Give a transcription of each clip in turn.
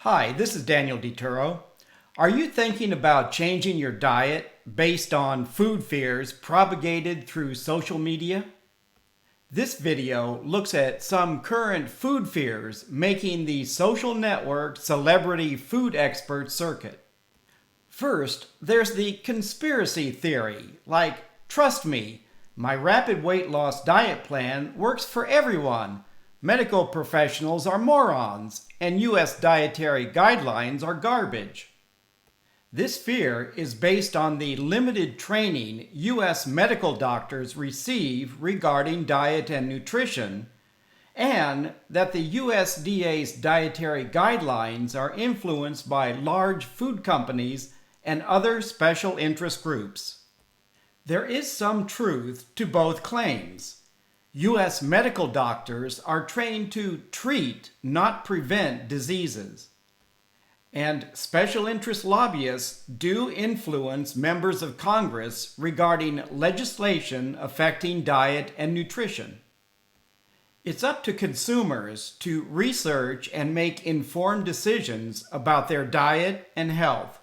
Hi, this is Daniel DiTuro. Are you thinking about changing your diet based on food fears propagated through social media? This video looks at some current food fears making the social network celebrity food expert circuit. First, there's the conspiracy theory, like, trust me, my rapid weight loss diet plan works for everyone. Medical professionals are morons, and U.S. dietary guidelines are garbage. This fear is based on the limited training U.S. medical doctors receive regarding diet and nutrition, and that the USDA's dietary guidelines are influenced by large food companies and other special interest groups. There is some truth to both claims. U.S. medical doctors are trained to treat, not prevent diseases. And special interest lobbyists do influence members of Congress regarding legislation affecting diet and nutrition. It's up to consumers to research and make informed decisions about their diet and health.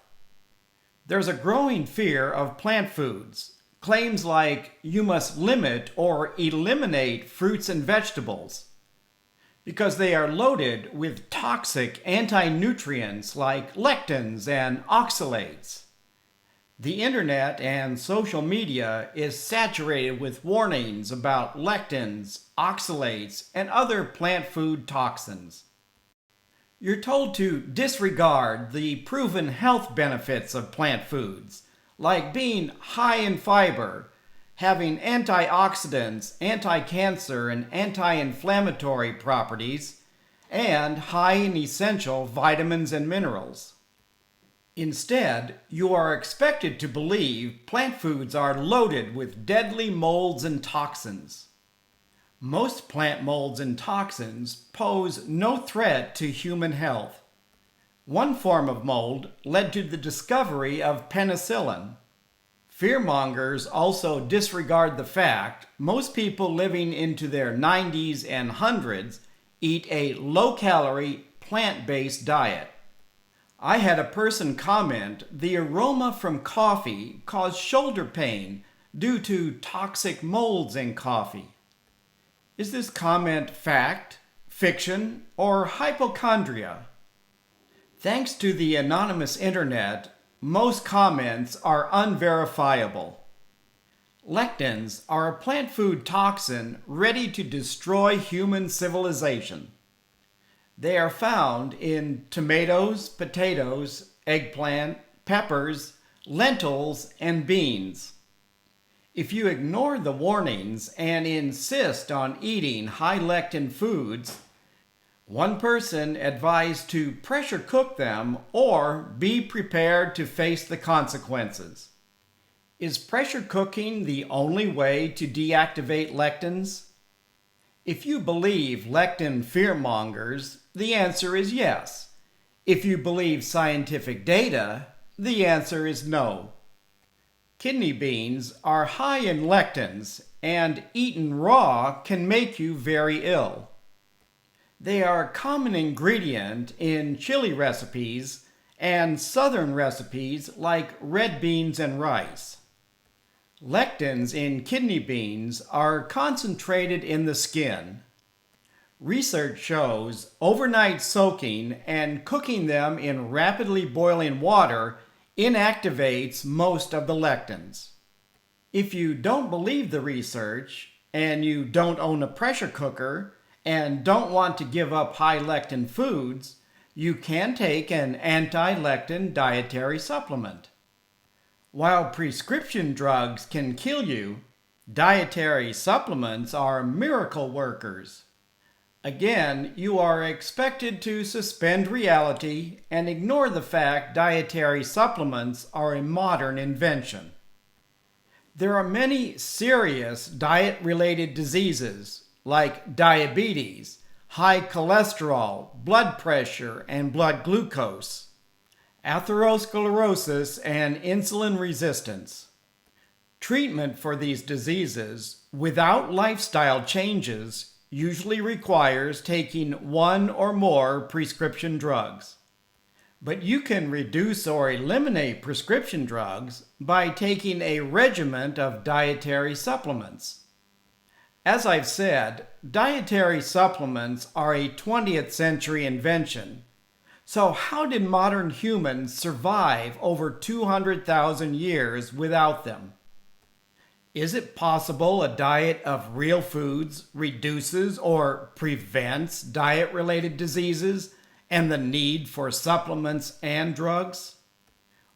There's a growing fear of plant foods. Claims like you must limit or eliminate fruits and vegetables because they are loaded with toxic anti-nutrients like lectins and oxalates. The internet and social media is saturated with warnings about lectins, oxalates, and other plant food toxins. You're told to disregard the proven health benefits of plant foods, like being high in fiber, having antioxidants, anti-cancer, and anti-inflammatory properties, and high in essential vitamins and minerals. Instead, you are expected to believe plant foods are loaded with deadly molds and toxins. Most plant molds and toxins pose no threat to human health. One form of mold led to the discovery of penicillin. Fearmongers also disregard the fact most people living into their 90s and hundreds eat a low-calorie, plant-based diet. I had a person comment the aroma from coffee caused shoulder pain due to toxic molds in coffee. Is this comment fact, fiction, or hypochondria? Thanks to the anonymous internet, most comments are unverifiable. Lectins are a plant food toxin ready to destroy human civilization. They are found in tomatoes, potatoes, eggplant, peppers, lentils, and beans. If you ignore the warnings and insist on eating high lectin foods, one person advised to pressure cook them or be prepared to face the consequences. Is pressure cooking the only way to deactivate lectins? If you believe lectin fearmongers, the answer is yes. If you believe scientific data, the answer is no. Kidney beans are high in lectins, and eaten raw can make you very ill. They are a common ingredient in chili recipes and southern recipes like red beans and rice. Lectins in kidney beans are concentrated in the skin. Research shows overnight soaking and cooking them in rapidly boiling water inactivates most of the lectins. If you don't believe the research, and you don't own a pressure cooker, and don't want to give up high lectin foods, you can take an anti-lectin dietary supplement. While prescription drugs can kill you, dietary supplements are miracle workers. Again, you are expected to suspend reality and ignore the fact dietary supplements are a modern invention. There are many serious diet-related diseases like diabetes, high cholesterol, blood pressure, and blood glucose, atherosclerosis, and insulin resistance. Treatment for these diseases without lifestyle changes usually requires taking one or more prescription drugs. But you can reduce or eliminate prescription drugs by taking a regimen of dietary supplements. As I've said, dietary supplements are a 20th century invention. So how did modern humans survive over 200,000 years without them? Is it possible a diet of real foods reduces or prevents diet-related diseases and the need for supplements and drugs?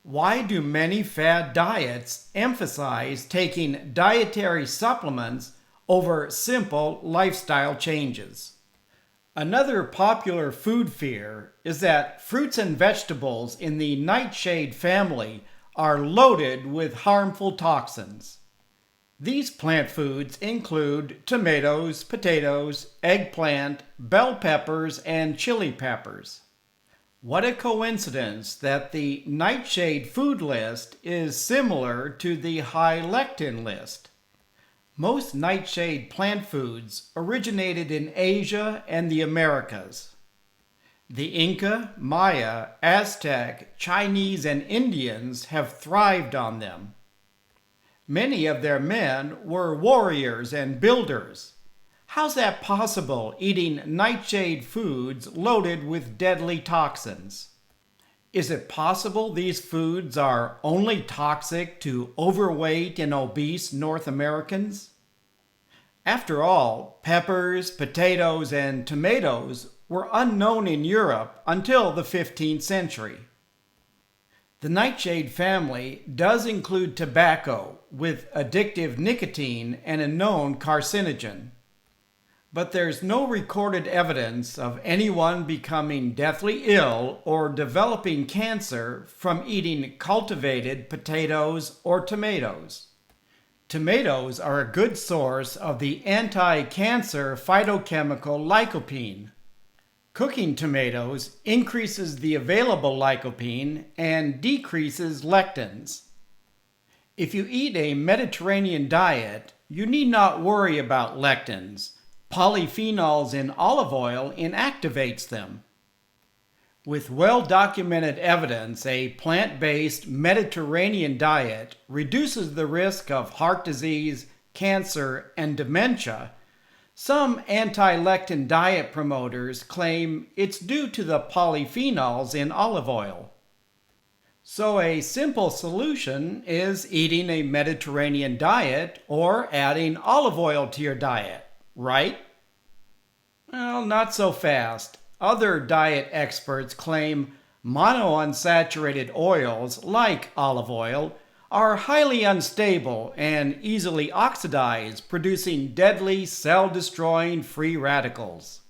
Why do many fad diets emphasize taking dietary supplements over simple lifestyle changes? Another popular food fear is that fruits and vegetables in the Nightshade family are loaded with harmful toxins. These plant foods include tomatoes, potatoes, eggplant, bell peppers, and chili peppers. What a coincidence that the Nightshade food list is similar to the high lectin list. Most nightshade plant foods originated in Asia and the Americas. The Inca, Maya, Aztec, Chinese, and Indians have thrived on them. Many of their men were warriors and builders. How's that possible, eating nightshade foods loaded with deadly toxins? Is it possible these foods are only toxic to overweight and obese North Americans? After all, peppers, potatoes, and tomatoes were unknown in Europe until the 15th century. The Nightshade family does include tobacco with addictive nicotine and a known carcinogen. But there's no recorded evidence of anyone becoming deathly ill or developing cancer from eating cultivated potatoes or tomatoes. Tomatoes are a good source of the anti-cancer phytochemical lycopene. Cooking tomatoes increases the available lycopene and decreases lectins. If you eat a Mediterranean diet, you need not worry about lectins. Polyphenols in olive oil inactivates them. With well-documented evidence, a plant-based Mediterranean diet reduces the risk of heart disease, cancer, and dementia. Some anti-lectin diet promoters claim it's due to the polyphenols in olive oil. So a simple solution is eating a Mediterranean diet or adding olive oil to your diet, right? Well, not so fast. Other diet experts claim monounsaturated oils, like olive oil, are highly unstable and easily oxidize, producing deadly cell-destroying free radicals.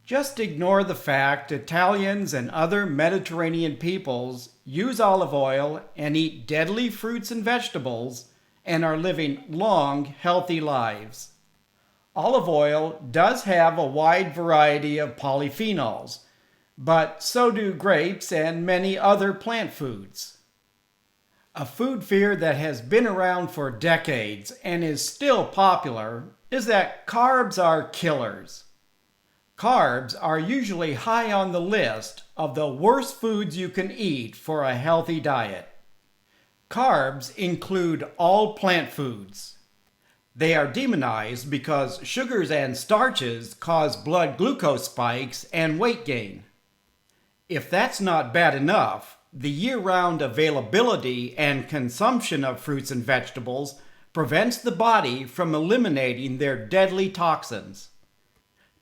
Just ignore the fact Italians and other Mediterranean peoples use olive oil and eat deadly fruits and vegetables and are living long, healthy lives. Olive oil does have a wide variety of polyphenols, but so do grapes and many other plant foods. A food fear that has been around for decades and is still popular is that carbs are killers. Carbs are usually high on the list of the worst foods you can eat for a healthy diet. Carbs include all plant foods. They are demonized because sugars and starches cause blood glucose spikes and weight gain. If that's not bad enough, the year-round availability and consumption of fruits and vegetables prevents the body from eliminating their deadly toxins.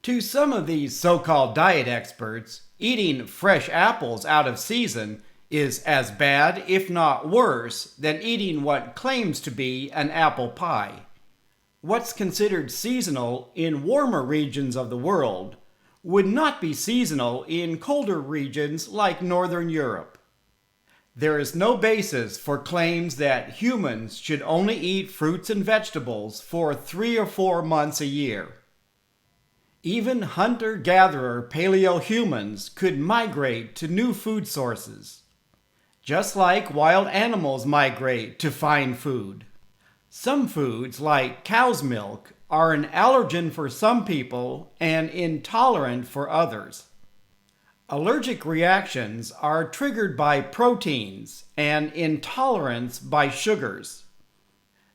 To some of these so-called diet experts, eating fresh apples out of season is as bad, if not worse, than eating what claims to be an apple pie. What's considered seasonal in warmer regions of the world would not be seasonal in colder regions like Northern Europe. There is no basis for claims that humans should only eat fruits and vegetables for 3 or 4 months a year. Even hunter-gatherer paleo-humans could migrate to new food sources, just like wild animals migrate to find food. Some foods, like cow's milk, are an allergen for some people and intolerant for others. Allergic reactions are triggered by proteins and intolerance by sugars.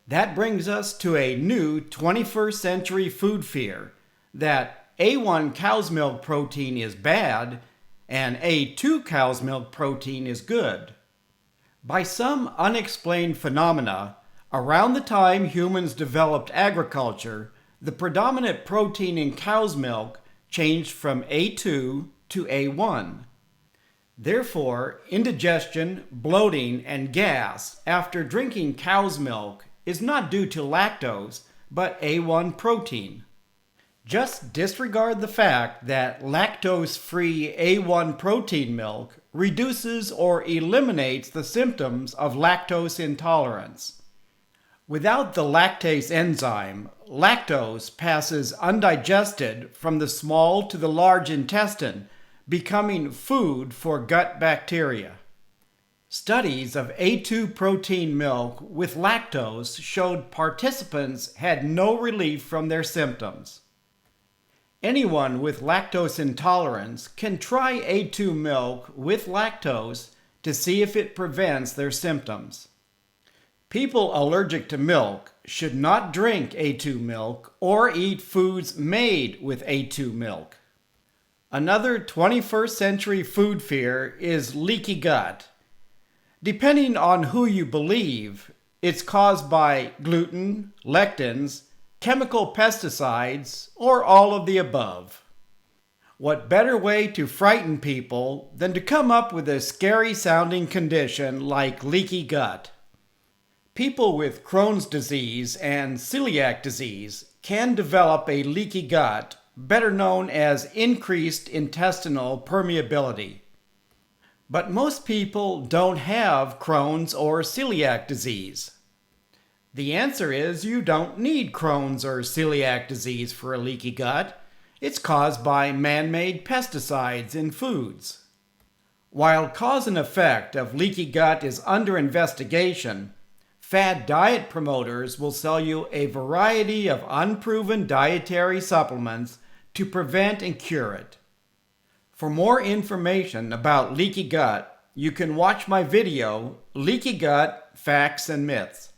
That brings us to a new 21st century food fear that A1 cow's milk protein is bad and A2 cow's milk protein is good. By some unexplained phenomena, around the time humans developed agriculture, the predominant protein in cow's milk changed from A2 to A1. Therefore, indigestion, bloating, and gas after drinking cow's milk is not due to lactose, but A1 protein. Just disregard the fact that lactose-free A1 protein milk reduces or eliminates the symptoms of lactose intolerance. Without the lactase enzyme, lactose passes undigested from the small to the large intestine, becoming food for gut bacteria. Studies of A2 protein milk with lactose showed participants had no relief from their symptoms. Anyone with lactose intolerance can try A2 milk with lactose to see if it prevents their symptoms. People allergic to milk should not drink A2 milk or eat foods made with A2 milk. Another 21st century food fear is leaky gut. Depending on who you believe, it's caused by gluten, lectins, chemical pesticides, or all of the above. What better way to frighten people than to come up with a scary-sounding condition like leaky gut? People with Crohn's disease and celiac disease can develop a leaky gut, better known as increased intestinal permeability. But most people don't have Crohn's or celiac disease. The answer is you don't need Crohn's or celiac disease for a leaky gut. It's caused by man-made pesticides in foods. While cause and effect of leaky gut is under investigation, fad diet promoters will sell you a variety of unproven dietary supplements to prevent and cure it. For more information about leaky gut, you can watch my video, Leaky Gut, Facts and Myths.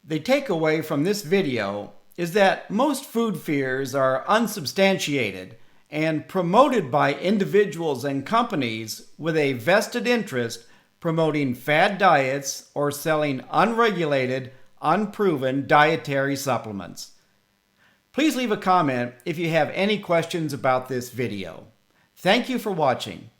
The takeaway from this video is that most food fears are unsubstantiated and promoted by individuals and companies with a vested interest promoting fad diets or selling unregulated, unproven dietary supplements. Please leave a comment if you have any questions about this video. Thank you for watching.